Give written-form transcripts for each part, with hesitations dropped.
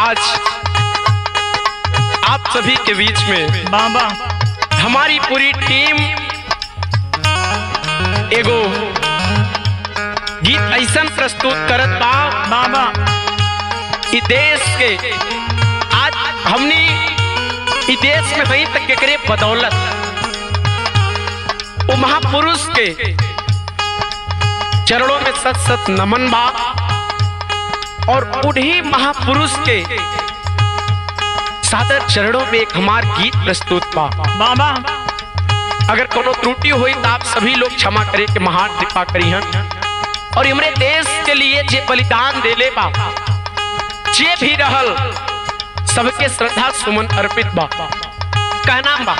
आज आप सभी के बीच में बाबा हमारी पूरी टीम एगो गीत ऐसा प्रस्तुत करत बा बाबा इ देश के आज हमने इ देश में कहीं तक केकरे बदौलत वो महापुरुष के चरणों में सत सत नमन बा और उन्हीं महापुरुष के सादर चरणों में एक हमार गीत प्रस्तुत बा बाबा। अगर कोनो त्रुटि हुई तो आप सभी लोग क्षमा करें कि महान कृपा करी हन। और हमरे देश के लिए जे बलिदान देले बा जे भी रहल सबके श्रद्धा सुमन अर्पित बा। कहना बा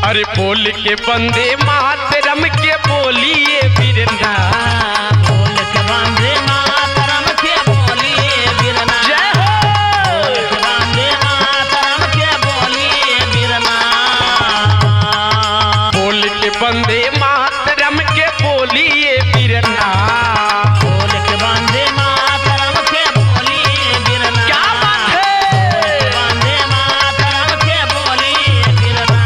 अरे बोल के बंदे मातरम के बोलिए बिरना, बोल के बंदे मातरम के बोलिए बिरना, जय हो। बोल के बंदे मातरम के बोलिए बिरना, बोल के बंदे मातरम के बोलिए बिरना, बोल के बंदे मातरम के बोलिए बिरना। क्या बात है। बंदे मातरम के बोलिए बिरना,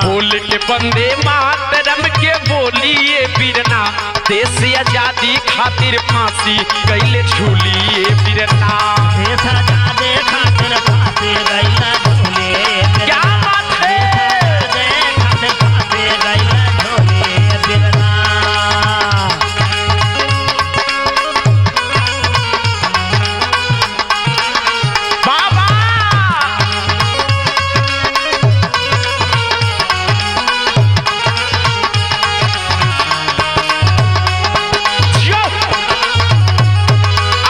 बोल के बंदे मातरम के बोलिए बिरना, देश आजादी खातिर फांसी कैले झूलिए बिरना। देश आजादी खातिर फांसी गइला झूलिए बिरना। क्या बात है। देश खातिर फांसी गइला झूलिए बिरना। बाबा जियो।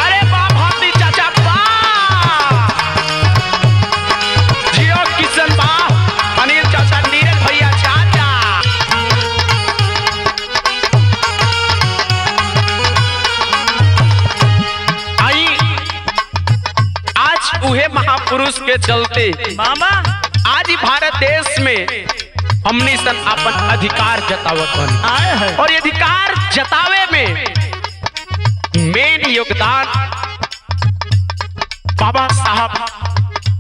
अरे बाप हाथी चाचा बा जियो किशन बा अनिल चाचा नीरज भैया चाचा। आई आज उहे महापुरुष के चलते बाबा आज ही भारत देश में हमनी सन अपन अधिकार जतावत बनी आए हैं। और ये अधिकार जतावे में मेन योगदान बाबा साहब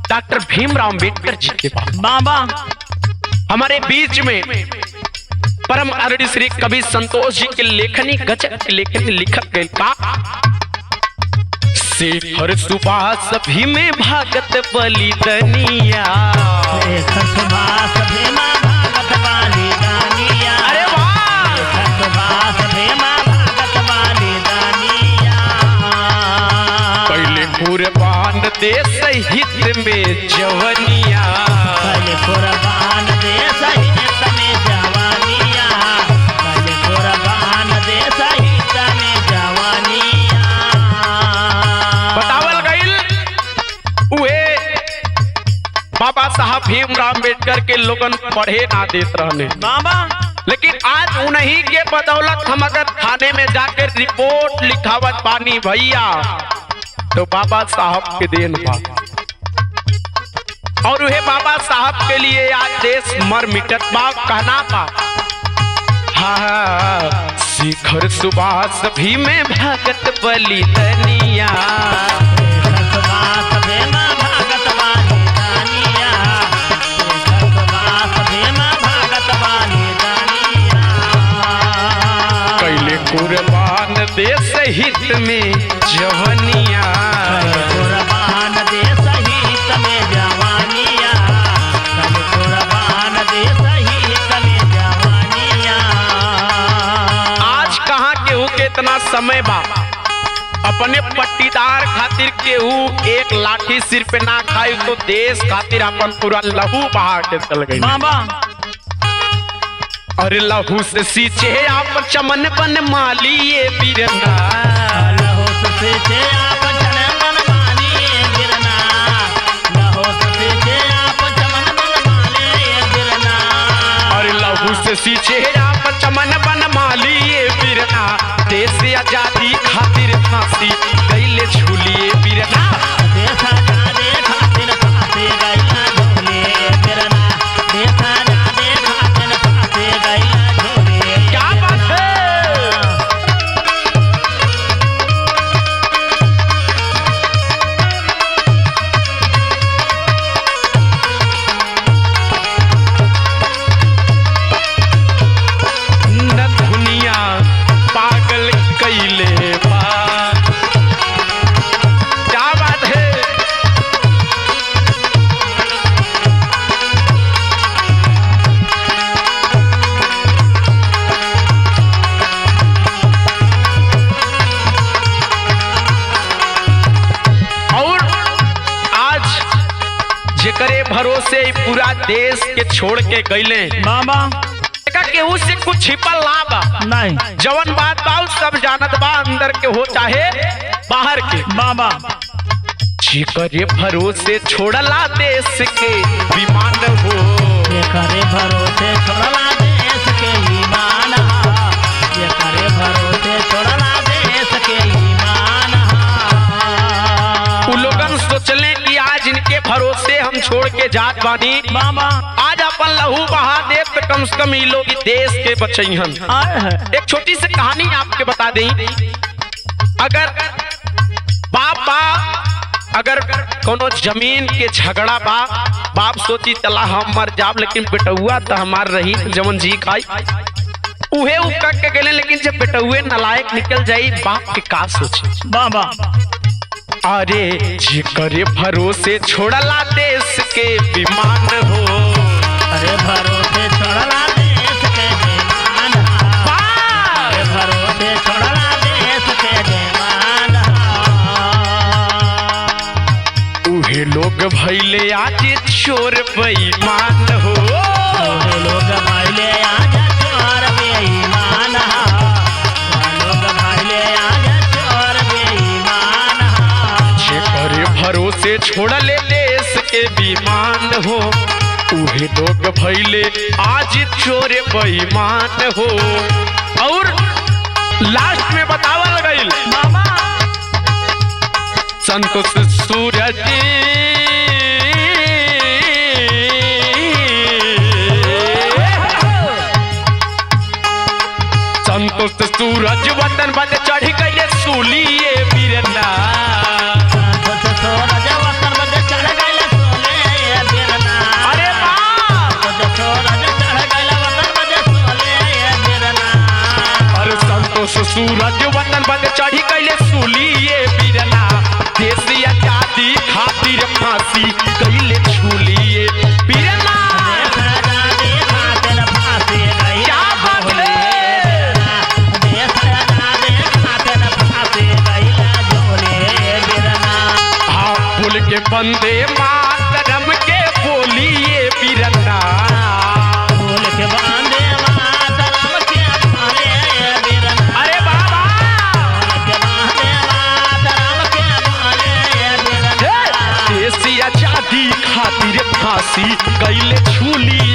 डॉक्टर भीमराव अंबेडकर जी के पास। बाबा हमारे बीच में परम आदरणीय श्री कवि संतोष जी के लेखनी गजब की लेखनी लिखत गई का शेखर सुभाष भीम भागत बलिदनिया। शेखर सुभाष भीमा भागत वाली दानिया। अरे वाह। शेखर सुभाष भीमा भागत वाली दानिया। पहले कुर्बान देश हित में जवनिया। पहले कुर्बान देश हित में जवानिया। पहले कुर्बान देश हित में जवानिया। बतावल गईल उहे बाबा साहब भीमराव अंबेडकर के लोगन पढ़े ना देत रहने, बाबा लेकिन आज उन्हीं के बदौलत हम अगर थाने में जाकर रिपोर्ट लिखावत पानी भैया तो बाबा साहब के देन बा। और उहे बाबा साहब के लिए आज देश मर मिटत बा। कहना बा हाँ शिखर सुभाष भीम भागत बलिदनिया। शेखर सुभाष भीमा भागत वाली दानिया। शेखर सुभाष भीमा भागत वाली दानिया। कैले कुर्बान देश हित में जवनिया। पहले कुर्बान देश हित में जवानिया। पहले कुर्बान देश हित में जवानिया। आज कहाँ केहू के इतना समय बा अपने पट्टीदार खातिर केहू एक लाठी सिर पे ना खाई तो देश खातिर अपन पूरा लहू बहा के चल गई। बाबा अरे लहू से सींचे आप चमन बन माली ये बिरना। लहो से आप जनमन मानी गिरना। लहो से आप चमन बन मानी गिरना। अरे लहू से सींचे आप चमन बन माली ये बिरना, देश आजादी खातिर फांसी कैले झूलिए बिरना। देश आजादी खातिर फांसी गइला झूलिए बिरना। देश आजादी खातिर फांसी गइला झूलिए। क्या बात है। जेकरे भरोसे ई पूरा देश के छोड़ के गईले बाबा का केहू से कुछ छिपल ना बा नहीं जवन बात बा उ सब जानत बा अंदर के हो चाहे बाहर के बाबा जेकरे भरोसे छोड़ला देश के विमान हो जेकरे भरोसे छोड़ला देश के ईमान जेकरे भरोसे छोड़ला देश के ईमान उ लोगन सोचले कि आज इनके भरोसे हम छोड़ के जात बानी बाबा आज अपन लहू बहा दे तो कम से कम ये लोग ई देश के बचैहन। आए है एक छोटी सी कहानी आपके बता दें अगर बाप बा अगर कोनो जमीन के झगड़ा बा बाप सोची चला हम मर जाब लेकिन बेटुआ तो हमार रही जवन जी खाई उहे उ कर के गेले लेकिन जब बेटुए नलायक निकल जाई बाप के का सोचे बाबा अरे जेकरे भरोसे छोड़ला देश के विमान हो अरे भरोसे छोड़ला देश के ईमान अरे भरोसे छोड़ला देश के ईमान उहे लोग भैले आज चोर बेईमान हो ओहे लोग भाईले आज चोर बेईमान लोग भाईले आज चोर बेईमान जेकरे भरोसे छोड़ले देश के विमान हो उहे लोग भैले आज चोर बेईमान हो। और लास्ट में बतावल गईल बाबा संतोष सूरज संतोष सूरज वतन बद चढ़ गए सूलिए बिरना सूरज वतन बदे चढ़ गइले सोले बिरना अरे बाप सूरज चढ़ गइले वतन बदे सोले बिरना अरे संतोष सूरज वतन बद चढ़ गए सूलिए बिरना देश आजादी खातिर फांसी कैले छूलिए बिरना आजादी खातिर फांसी गइले क्या बात है देश आजादी खातिर फांसी गइले झोले बिरना हाँ पुल के बंदे मातरम के बोलिए बिरना फूल के बांधे मातरम के बोले बिरना अरे बाबा के बांधे मातरम के बोले बिरना देश आजादी खातिर फांसी कैले छूलिए